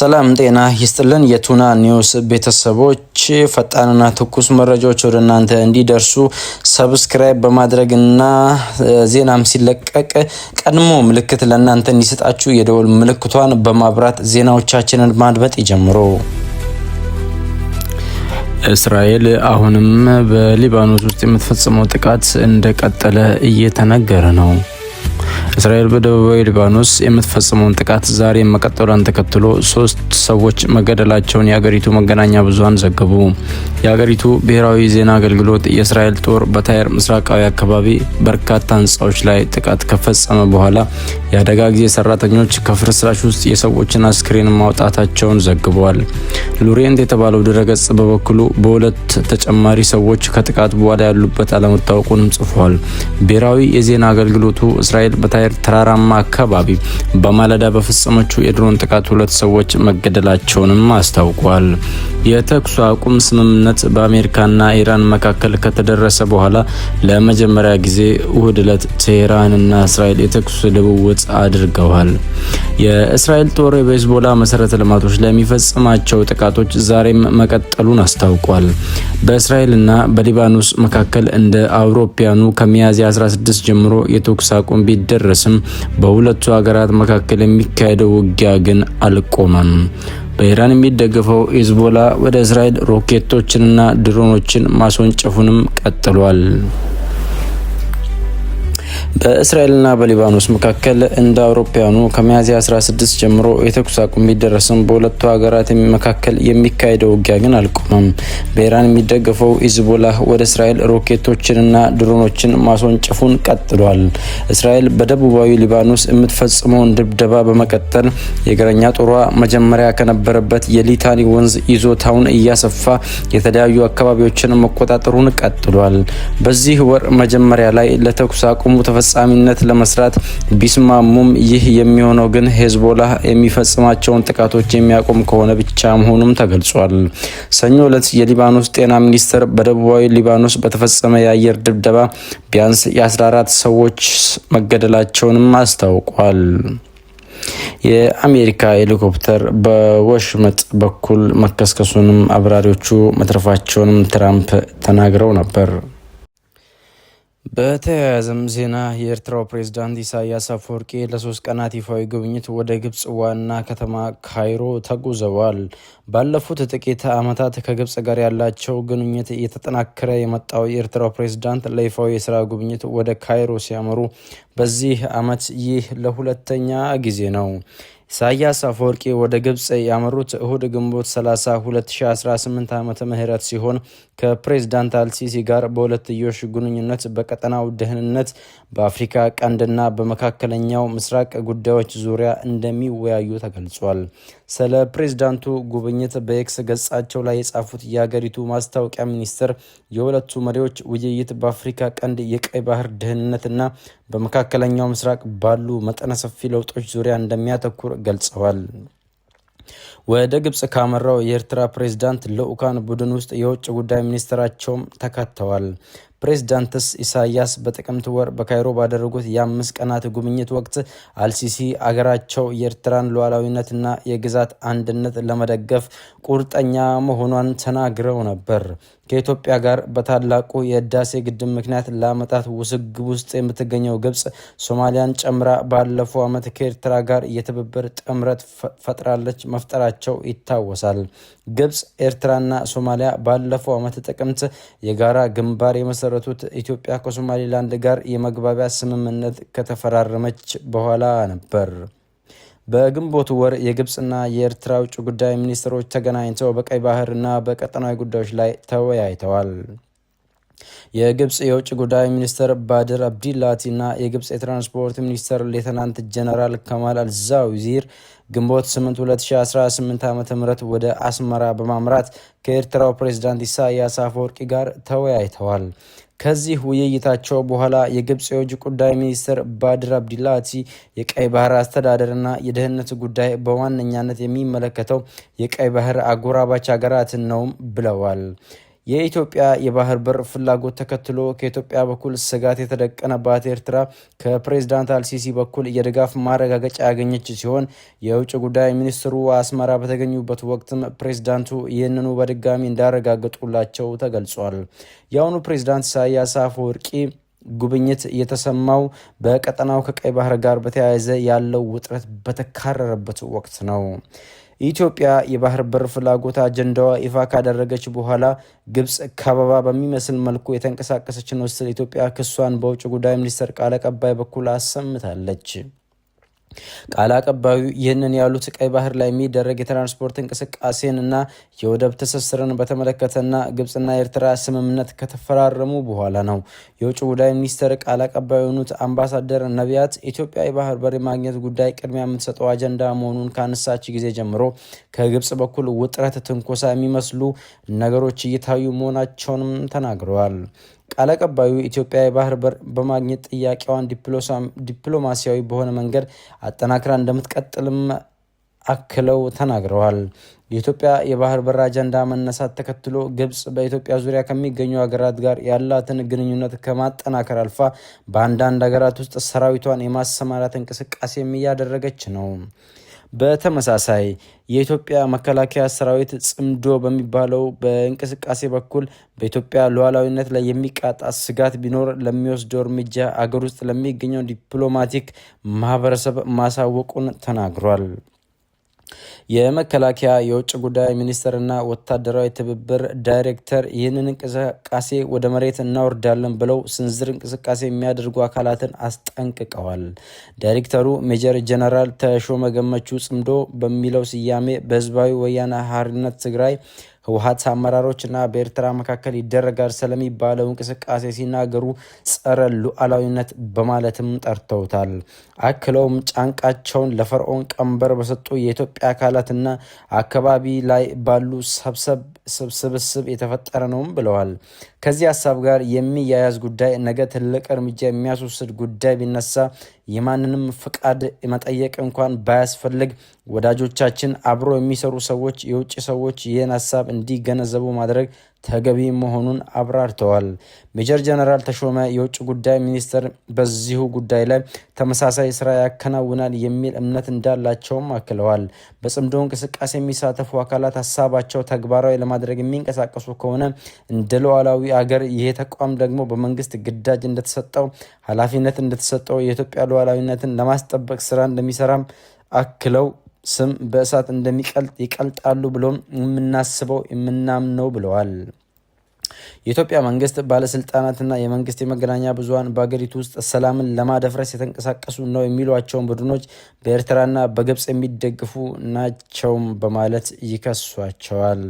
ሰላም ጤና ይስጥልን የቱና ኒውስ ቤተሰቦች ፈጣንና ትኩስ መረጃዎች ወደ እናንተ እንዲደርሱ ሰብስክራይብ በማድረግና ዜናም ሲለቀቅ ቀድሞ ምልክት ለእናንተ እንዲሰጣችሁ የደወል ምልክቷን በማብራት ዜናዎቻችንን ማድመጥ ይጀምሩ። እስራኤል አሁንም በሊባኖስ ውስጥ የምትፈጽመው ጥቃት እንደቀጠለ እየተነገረ ነው። እስራኤል በደቡባዊ ሊባኖስ የምትፈጽመውን ጥቃት ዛሬ መቀጠሏን ተከትሎ 3 ሰዎች መገደላቸውን የሀገሪቱ መገናኛ ብዙሃን ዘገቡ። የሀገሪቱ ብሔራዊ ዜና አገልግሎት የእስራኤል ጦር በታይር ምስራቃዊ አካባቢ በርካታ ህንጻዎች ላይ ጥቃት ከፈጸመ በኋላ የአደጋ ጊዜ ሰራተኞች ከፍርስራሽ ውስጥ የሰዎችን አስክሬን ማውጣታቸውን ዘግበዋል። ሉሬንት የተባለው ድረገጽ በበኩሉ በሁለት ተጨማሪ ሰዎች ከጥቃት በኋላ ያሉበት አለመታወቁንም ጽፏል። ብሔራዊ የዜና አገልግሎቱ እስራኤል በታይር ተራራማ አካባቢ በማለዳ በፈጸመችው የድሮን ጥቃት 2 ሰዎች መገደላቸውንም አስታውቋል። የተኩስ አቁም ስምምነት በአሜሪካና ኢራን መካከል ከተደረሰ በኋላ ለመጀመሪያ ጊዜ እሁድ ዕለት ቴህራንና እስራኤል የተኩስ ልውውጥ አድርገዋል። የእስራኤል ጦር በሂዝቦላ መሰረተ ልማቶች ላይ የሚፈጽማቸው ጥቃቶች ዛሬም መቀጠሉን አስታውቋል። በእስራኤልና በሊባኖስ መካከል እንደ አውሮፓውያኑ ከሚያዝያ 16 ጀምሮ የተኩስ አቁም ቢደረስም በሁለቱ ሀገራት መካከል የሚካሄደው ውጊያ ግን አልቆመም። በኢራን የሚደገፈው ሂዝቦላ ወደ እስራኤል ሮኬቶችንና ድሮኖችን ማስወንጨፉንም ቀጥሏል። በእስራኤልና በሊባኖስ መካከል እንደ አውሮፓውያኑ ከሚያዝያ 16 ጀምሮ የተኩስ አቁም ቢደረስም በሁለቱ ሀገራት መካከል የሚካሄደው ውጊያ ግን አልቆመም። በኢራን የሚደገፈው ሂዝቦላ ወደ እስራኤል ሮኬቶችንና ድሮኖችን ማስወንጨፉን ቀጥሏል። እስራኤል በደቡባዊ ሊባኖስ የምትፈጽመውን ድብደባ በመቀጠል የእግረኛ ጦሯ መጀመሪያ ከነበረበት የሊታኒ ወንዝ ይዞታውን እያሰፋ የተለያዩ አካባቢዎችን መቆጣጠሩን ቀጥሏል። በዚህ ወር መጀመሪያ ላይ ለተኩስ አቁሙ ተፈጻሚነት ለመስራት ቢስማሙም ይህ የሚሆነው ግን ሂዝቦላ የሚፈጽማቸውን ጥቃቶች የሚያቆም ከሆነ ብቻ መሆኑም ተገልጿል። ሰኞ ዕለት የሊባኖስ ጤና ሚኒስቴር በደቡባዊ ሊባኖስ በተፈጸመ የአየር ድብደባ ቢያንስ የ14 ሰዎች መገደላቸውንም አስታውቋል። የአሜሪካ ሄሊኮፕተር በወሽመጥ በኩል መከስከሱንም አብራሪዎቹ መትረፋቸውንም ትራምፕ ተናግረው ነበር። በተያያዘም ዜና የኤርትራው ፕሬዝዳንት ኢሳያስ አፈወርቂ ለ3 ቀናት ይፋዊ ጉብኝት ወደ ግብጽ ዋና ከተማ ካይሮ ተጉዘዋል። ባለፉት ጥቂት ዓመታት ከግብጽ ጋር ያላቸው ግንኙነት እየተጠናከረ የመጣው የኤርትራው ፕሬዝዳንት ለይፋዊ የስራ ጉብኝት ወደ ካይሮ ሲያመሩ በዚህ ዓመት ይህ ለሁለተኛ ጊዜ ነው። ኢሳያስ አፈወርቂ ወደ ግብጽ ያመሩት እሁድ ግንቦት 30 2018 ዓመተ ምህረት ሲሆን ከፕሬዝዳንት አልሲሲ ጋር በሁለትዮሽ ግንኙነት፣ በቀጠናው ደህንነት፣ በአፍሪካ ቀንድና በመካከለኛው ምስራቅ ጉዳዮች ዙሪያ እንደሚወያዩ ተገልጿል። ስለ ፕሬዝዳንቱ ጉብኝት በኤክስ ገጻቸው ላይ የጻፉት የሀገሪቱ ማስታወቂያ ሚኒስትር የሁለቱ መሪዎች ውይይት በአፍሪካ ቀንድ የቀይ ባህር ደህንነትና በመካከለኛው ምስራቅ ባሉ መጠነ ሰፊ ለውጦች ዙሪያ እንደሚያተኩር ገልጸዋል። ወደ ግብጽ ካመራው የኤርትራ ፕሬዝዳንት ልዑካን ቡድን ውስጥ የውጭ ጉዳይ ሚኒስትራቸውም ተካተዋል። ፕሬዝዳንት ኢሳያስ በጥቅምት ወር በካይሮ ባደረጉት የ5 ቀናት ጉብኝት ወቅት አልሲሲ አገራቸው የኤርትራን ሉዓላዊነትና የግዛት አንድነት ለመደገፍ ቁርጠኛ መሆኗን ተናግረው ነበር። ከኢትዮጵያ ጋር በታላቁ የህዳሴ ግድብ ምክንያት ለዓመታት ውዝግብ ውስጥ የምትገኘው ግብጽ ሶማሊያን ጨምራ ባለፈው ዓመት ከኤርትራ ጋር የትብብር ጥምረት መፍጠራቸው ይታወሳል። ግብጽ፣ ኤርትራና ሶማሊያ ባለፈው ዓመት ጥቅምት የጋራ ግንባር የመሰረቱት ኢትዮጵያ ከሶማሊላንድ ጋር የመግባቢያ ስምምነት ከተፈራረመች በኋላ ነበር። በግንቦት ወር የግብጽና የኤርትራ ውጭ ጉዳይ ሚኒስትሮች ተገናኝተው በቀይ ባህርና በቀጠናዊ ጉዳዮች ላይ ተወያይተዋል። የግብጽ የውጭ ጉዳይ ሚኒስትር ባድር አብዲላቲና የግብጽ የትራንስፖርት ሚኒስትር ሌተናንት ጀነራል ከማል አልዛዊዚር ግንቦት 8 2018 ዓ.ም ወደ አስመራ በማምራት ከኤርትራው ፕሬዝዳንት ኢሳያስ አፈወርቂ ጋር ተወያይተዋል። ከዚህ ውይይታቸው በኋላ የግብጽ የውጭ ጉዳይ ሚኒስትር ባድር አብዲላቲ የቀይ ባህር አስተዳደርና የደህንነት ጉዳይ በዋነኛነት የሚመለከተው የቀይ ባህር አጎራባች ሀገራትን ነው ብለዋል። የኢትዮጵያ የባህር በር ፍላጎት ተከትሎ ከኢትዮጵያ በኩል ስጋት የተደቀነባት ኤርትራ ከፕሬዝዳንት አልሲሲ በኩል የድጋፍ ማረጋገጫ ያገኘች ሲሆን የውጭ ጉዳይ ሚኒስትሩ አስመራ በተገኙበት ወቅትም ፕሬዝዳንቱ ይህንኑ በድጋሚ እንዳረጋገጡላቸው ተገልጿል። የአሁኑ ፕሬዝዳንት ኢሳያስ አፈወርቂ ጉብኝት የተሰማው በቀጠናው ከቀይ ባህር ጋር በተያያዘ ያለው ውጥረት በተካረረበት ወቅት ነው። ኢትዮጵያ የባህር በር ፍላጎት አጀንዳዋ ይፋ ካደረገች በኋላ ግብጽ ከበባ በሚመስል መልኩ የተንቀሳቀሰች ነው ስትል ኢትዮጵያ ክሷን በውጭ ጉዳይ ሚኒስቴር ቃል አቀባይ በኩል አሰምታለች። ቃል አቀባዩ ይህንን ያሉት ቀይ ባህር ላይ የሚደረግ የትራንስፖርት እንቅስቃሴን እና የወደብ ትስስርን በተመለከተና ግብጽና ኤርትራ ስምምነት ከተፈራረሙ በኋላ ነው። የውጭ ጉዳይ ሚኒስቴር ቃል አቀባይ የሆኑት አምባሳደር ነቢያት ኢትዮጵያ የባህር በር የማግኘት ጉዳይ ቅድሚያ የምትሰጠው አጀንዳ መሆኑን ካነሳች ጊዜ ጀምሮ ከግብጽ በኩል ውጥረት፣ ትንኮሳ የሚመስሉ ነገሮች እየታዩ መሆናቸውንም ተናግረዋል። ቃል አቀባዩ ኢትዮጵያ የባህር በር በማግኘት ጥያቄዋን ዲፕሎማሲያዊ በሆነ መንገድ አጠናክራ እንደምትቀጥልም አክለው ተናግረዋል። የኢትዮጵያ የባህር በር አጀንዳ መነሳት ተከትሎ ግብጽ በኢትዮጵያ ዙሪያ ከሚገኙ ሀገራት ጋር ያላትን ግንኙነት ከማጠናከር አልፋ በአንዳንድ ሀገራት ውስጥ ሰራዊቷን የማሰማራት እንቅስቃሴም እያደረገች ነው። በተመሳሳይ የኢትዮጵያ መከላከያ ሰራዊት ጽምዶ በሚባለው በእንቅስቃሴ በኩል በኢትዮጵያ ሉዓላዊነት ላይ የሚቃጣ ስጋት ቢኖር ለሚወስደው እርምጃ አገር ውስጥ ለሚገኘው ዲፕሎማቲክ ማህበረሰብ ማሳወቁን ተናግሯል። የመከላከያ የውጭ ጉዳይ ሚኒስቴርና ወታደራዊ ትብብር ዳይሬክተር ይህንን እንቅስቃሴ ወደ መሬት እናወርዳለን ብለው ስንዝር እንቅስቃሴ የሚያደርጉ አካላትን አስጠንቅቀዋል። ዳይሬክተሩ ሜጀር ጀነራል ተሾመ ገመቹ ጽምዶ በሚለው ስያሜ በህዝባዊ ወያነ ሓርነት ትግራይ ህወሓት አመራሮችና በኤርትራ መካከል ይደረጋል ስለሚባለው እንቅስቃሴ ሲናገሩ ጸረ ሉዓላዊነት በማለትም ጠርተውታል። አክለውም ጫንቃቸውን ለፈርዖን ቀንበር በሰጡ የኢትዮጵያ አካላትና አካባቢ ላይ ባሉ ስብስብ የተፈጠረ ነውም ብለዋል። ከዚህ ሀሳብ ጋር የሚያያዝ ጉዳይ ነገ ትልቅ እርምጃ የሚያስወስድ ጉዳይ ቢነሳ የማንንም ፍቃድ መጠየቅ እንኳን ባያስፈልግ ወዳጆቻችን፣ አብሮ የሚሰሩ ሰዎች፣ የውጭ ሰዎች ይህን ሀሳብ እንዲገነዘቡ ማድረግ ተገቢ መሆኑን አብራርተዋል። ሜጀር ጀነራል ተሾመ የውጭ ጉዳይ ሚኒስቴር በዚሁ ጉዳይ ላይ ተመሳሳይ ስራ ያከናውናል የሚል እምነት እንዳላቸውም አክለዋል። በጽምዶ እንቅስቃሴ የሚሳተፉ አካላት ሀሳባቸው ተግባራዊ ለማድረግ የሚንቀሳቀሱ ከሆነ እንደ ሉዓላዊ አገር ይሄ ተቋም ደግሞ በመንግስት ግዳጅ እንደተሰጠው ኃላፊነት እንደተሰጠው የኢትዮጵያ ሉዓላዊነትን ለማስጠበቅ ስራ እንደሚሰራም አክለው ስም በእሳት እንደሚቀልጥ ይቀልጣሉ ብሎም የምናስበው የምናምነው ብለዋል። የኢትዮጵያ መንግስት ባለስልጣናትና የመንግስት የመገናኛ ብዙሃን በአገሪቱ ውስጥ ሰላምን ለማደፍረስ የተንቀሳቀሱ ነው የሚሏቸውን ቡድኖች በኤርትራና በግብጽ የሚደግፉ ናቸውም በማለት ይከሷቸዋል።